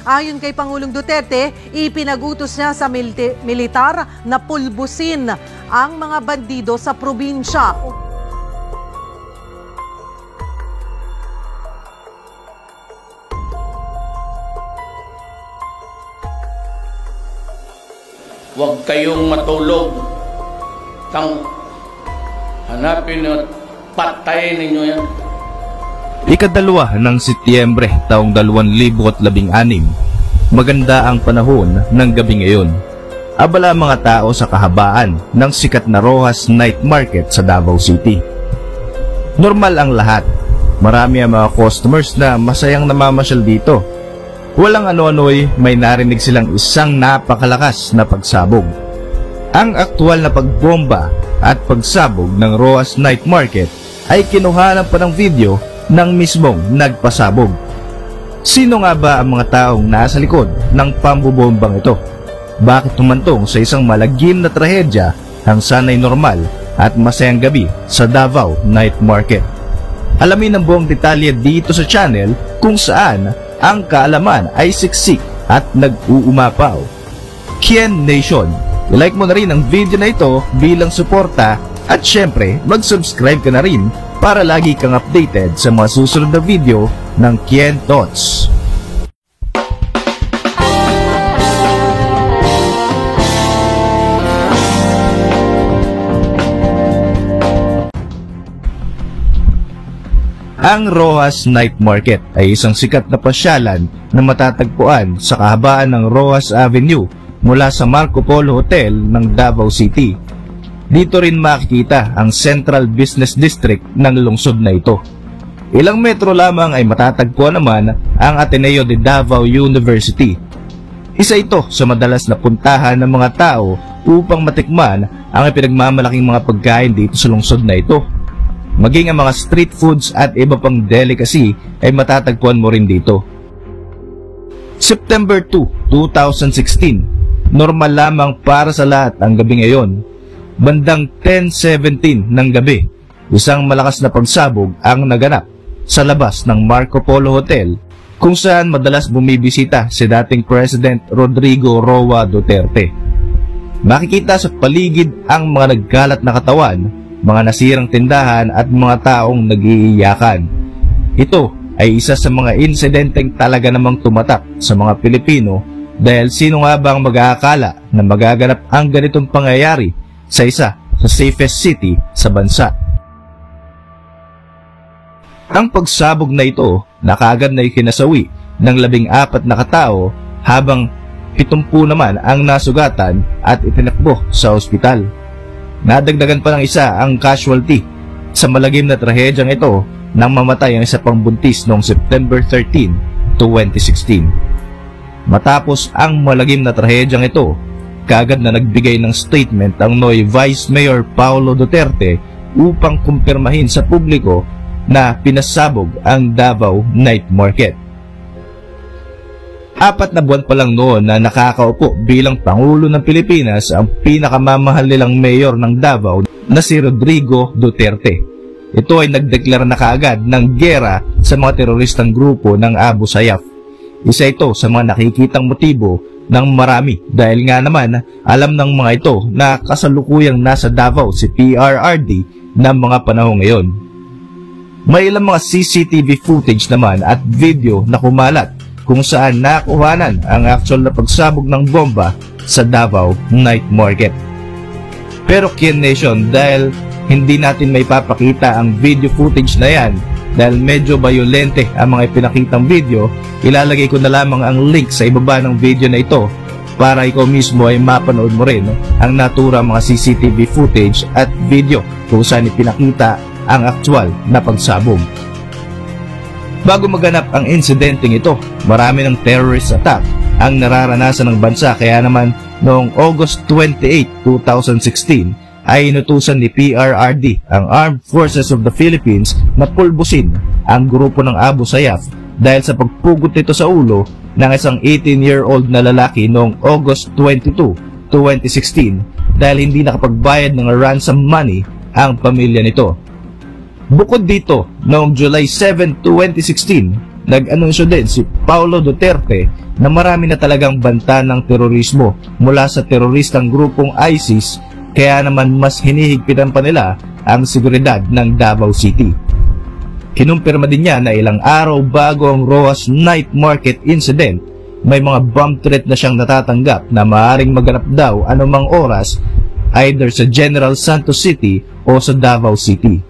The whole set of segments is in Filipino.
Ayon kay Pangulong Duterte, ipinagutos niya sa militar na pulbusin ang mga bandido sa probinsya. Huwag kayong matulog. Hanapin at patayin ninyo yan. Ikadalawa ng Setyembre taong 2016, maganda ang panahon ng gabi ngayon. Abala mga tao sa kahabaan ng sikat na Roxas Night Market sa Davao City. Normal ang lahat. Marami ang mga customers na masayang namamasyal dito. Walang ano-ano'y may narinig silang isang napakalakas na pagsabog. Ang aktual na pagbomba at pagsabog ng Roxas Night Market ay kinuhanan pa ng video ng mismong nagpasabog. Sino nga ba ang mga taong nasa likod ng pambobombang ito? Bakit tumantong sa isang malagim na trahedya ang sanay normal at masayang gabi sa Davao Night Market? Alamin ang buong detalye dito sa channel kung saan ang kaalaman ay siksik at nag-uumapaw. Kien Nation, i-like mo na rin ang video na ito bilang suporta at syempre mag-subscribe ka na rin para lagi kang updated sa mga susunod na video ng Kien Thoughts. Ang Roxas Night Market ay isang sikat na pasyalan na matatagpuan sa kahabaan ng Roxas Avenue mula sa Marco Polo Hotel ng Davao City. Dito rin makikita ang Central Business District ng lungsod na ito. Ilang metro lamang ay matatagpuan naman ang Ateneo de Davao University. Isa ito sa madalas na puntahan ng mga tao upang matikman ang ipinagmamalaking mga pagkain dito sa lungsod na ito. Maging ang mga street foods at iba pang delicacy ay matatagpuan mo rin dito. September 2, 2016, normal lamang para sa lahat ang gabi ngayon. Bandang 10:17 ng gabi, isang malakas na pagsabog ang naganap sa labas ng Marco Polo Hotel kung saan madalas bumibisita si dating President Rodrigo Roa Duterte. Makikita sa paligid ang mga nagkalat na katawan, mga nasirang tindahan at mga taong nag-iiyakan. Ito ay isa sa mga insidenteng talaga namang tumatak sa mga Pilipino dahil sino nga ba ang mag-aakala na magaganap ang ganitong pangyayari sa isa sa safest city sa bansa. Ang pagsabog na ito na kaagad na ikinasawi ng 14 na katao habang 70 naman ang nasugatan at itinakbo sa ospital. Nadagdagan pa ng isa ang casualty sa malagim na trahedyang ito nang mamatay ang isa pang buntis noong September 13, 2016. Matapos ang malagim na trahedyang ito, kaagad na nagbigay ng statement ang Noy Vice Mayor Paulo Duterte upang kumpirmahin sa publiko na pinasabog ang Davao Night Market. 4 na buwan pa lang noon na nakakaupo bilang Pangulo ng Pilipinas ang pinakamamahal nilang mayor ng Davao na si Rodrigo Duterte. Ito ay nagdeklara na kaagad ng giyera sa mga teroristang grupo ng Abu Sayyaf. Isa ito sa mga nakikitang motibo ng marami dahil nga naman alam ng mga ito na kasalukuyang nasa Davao si PRRD ng mga panahon ngayon. May ilang mga CCTV footage naman at video na kumalat kung saan nakuhanan ang actual na pagsabog ng bomba sa Davao Night Market. Pero Kien Nation, dahil hindi natin may papakita ang video footage na yan dahil medyo violente ang mga ipinakitang video, ilalagay ko na lamang ang link sa ibaba ng video na ito para ikaw mismo ay mapanood mo rin ang naturang mga CCTV footage at video kung saan ipinakita ang actual na pagsabog. Bago maganap ang insidenteng ito, marami ng terrorist attack ang nararanasan ng bansa, kaya naman noong August 28, 2016 ay inutusan ni PRRD ang Armed Forces of the Philippines na pulbusin ang grupo ng Abu Sayyaf dahil sa pagpugot nito sa ulo ng isang 18-year-old na lalaki noong August 22, 2016 dahil hindi nakapagbayad ng ransom money ang pamilya nito. Bukod dito, noong July 7, 2016, nag-anunsyo din si Paulo Duterte na marami na talagang banta ng terorismo mula sa teroristang grupong ISIS, kaya naman mas hinihigpitan pa nila ang seguridad ng Davao City. Kinumpirma din niya na ilang araw bago ang Roxas Night Market incident, may mga bomb threat na siyang natatanggap na maaaring maganap daw anumang oras either sa General Santos City o sa Davao City.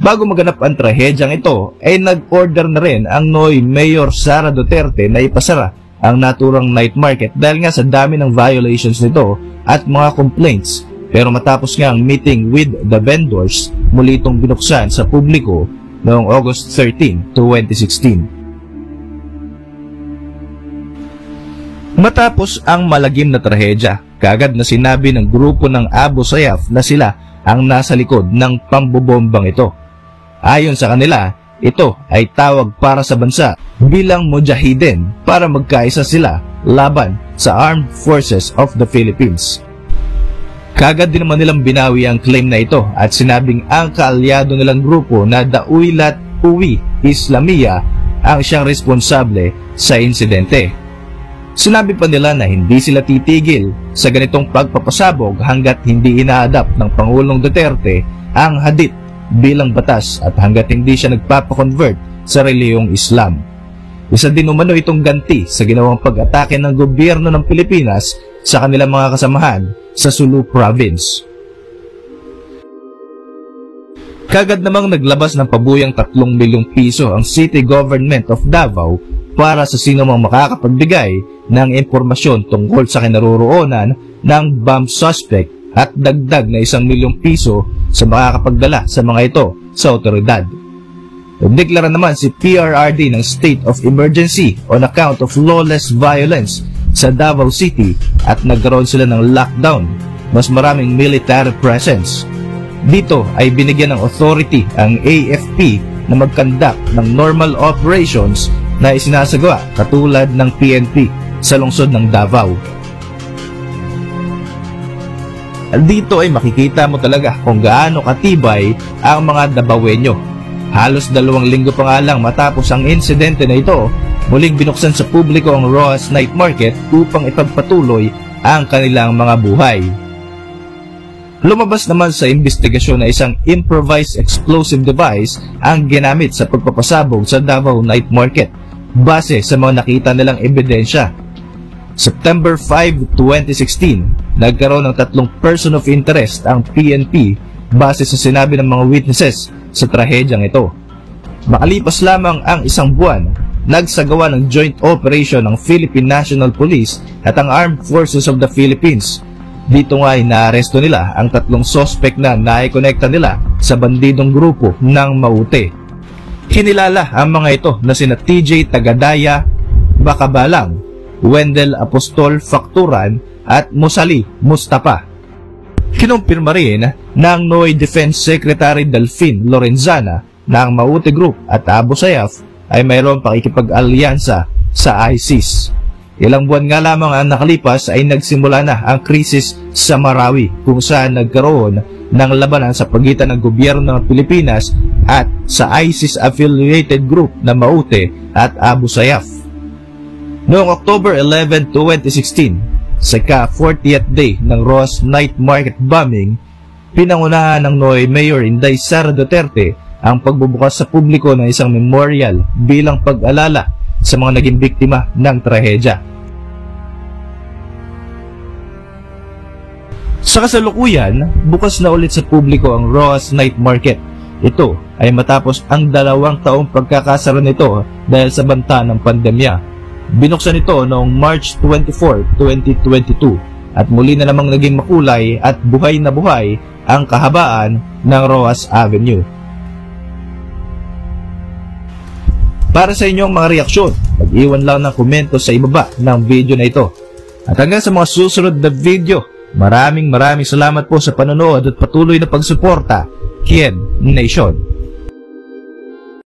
Bago maganap ang trahedyang ito, ay nag-order na rin ang NOY Mayor Sara Duterte na ipasara ang naturang night market dahil nga sa dami ng violations nito at mga complaints. Pero matapos nga ang meeting with the vendors, muli itong binuksan sa publiko noong August 13, 2016. Matapos ang malagim na trahedya, kaagad na sinabi ng grupo ng Abu Sayyaf na sila ang nasa likod ng pambobombang ito. Ayon sa kanila, ito ay tawag para sa bansa bilang mujahidin para magkaisa sila laban sa Armed Forces of the Philippines. Kaagad din naman nilang binawi ang claim na ito at sinabing ang kaalyado nilang grupo na Daulat Uwi Islamiyah ang siyang responsable sa insidente. Sinabi pa nila na hindi sila titigil sa ganitong pagpapasabog hanggat hindi ina-adapt ng Pangulong Duterte ang hadith bilang batas at hanggat hindi siya nagpapakonvert sa reliyong Islam. Isa din umano itong ganti sa ginawang pag-atake ng gobyerno ng Pilipinas sa kanilang mga kasamahan sa Sulu Province. Kagad namang naglabas ng pabuyang 3 milyong piso ang City Government of Davao para sa sino mang makakapagbigay ng impormasyon tungkol sa kinaroroonan ng bomb suspect at dagdag na 1 milyong piso sa makakapagdala sa mga ito sa otoridad. Nagdeklara naman si PRRD ng State of Emergency on account of lawless violence sa Davao City at nagkaroon sila ng lockdown, mas maraming military presence. Dito ay binigyan ng authority ang AFP na mag-conduct ng normal operations na isinasagawa katulad ng PNP sa lungsod ng Davao. Dito ay makikita mo talaga kung gaano katibay ang mga Davaoenyo. Halos 2 linggo pa nga lang matapos ang insidente na ito, muling binuksan sa publiko ang Roxas Night Market upang ipagpatuloy ang kanilang mga buhay. Lumabas naman sa investigasyon na isang improvised explosive device ang ginamit sa pagpapasabog sa Davao Night Market base sa mga nakita nilang ebidensya. September 5, 2016, nagkaroon ng 3 person of interest ang PNP base sa sinabi ng mga witnesses sa trahedyang ito. Makalipas lamang ang 1 buwan, nagsagawa ng joint operation ng Philippine National Police at ang Armed Forces of the Philippines. Dito nga ay naaresto nila ang 3 suspect na naikonekta nila sa bandidong grupo ng Maute. Hinilala ang mga ito na sina TJ Tagadaya Bakabalang, Wendell Apostol Facturan at Musali Mustafa. Kinumpirma rin ng NOY Defense Secretary Delfin Lorenzana na ang Maute Group at Abu Sayyaf ay mayroong pakikipag-alyansa sa ISIS. Ilang buwan nga lamang ang nakalipas ay nagsimula na ang krisis sa Marawi kung saan nagkaroon ng labanan sa pagitan ng gobyerno ng Pilipinas at sa ISIS-affiliated group na Maute at Abu Sayyaf. Noong October 11, 2016, sa ka-40th day ng Roxas Night Market bombing, pinangunahan ng NOY Mayor Inday Sara Duterte ang pagbubukas sa publiko ng isang memorial bilang pag-alala sa mga naging biktima ng trahedya. Sa kasalukuyan, bukas na ulit sa publiko ang Roxas Night Market. Ito ay matapos ang 2 taong pagkakasara nito dahil sa banta ng pandemya. Binuksan ito noong March 24, 2022 at muli na namang naging makulay at buhay na buhay ang kahabaan ng Roxas Avenue. Para sa inyong mga reaksyon, mag-iwan lang ng komento sa ibaba ng video na ito. At hanggang sa mga susunod na video, maraming salamat po sa panonood at patuloy na pagsuporta. Kien Nation.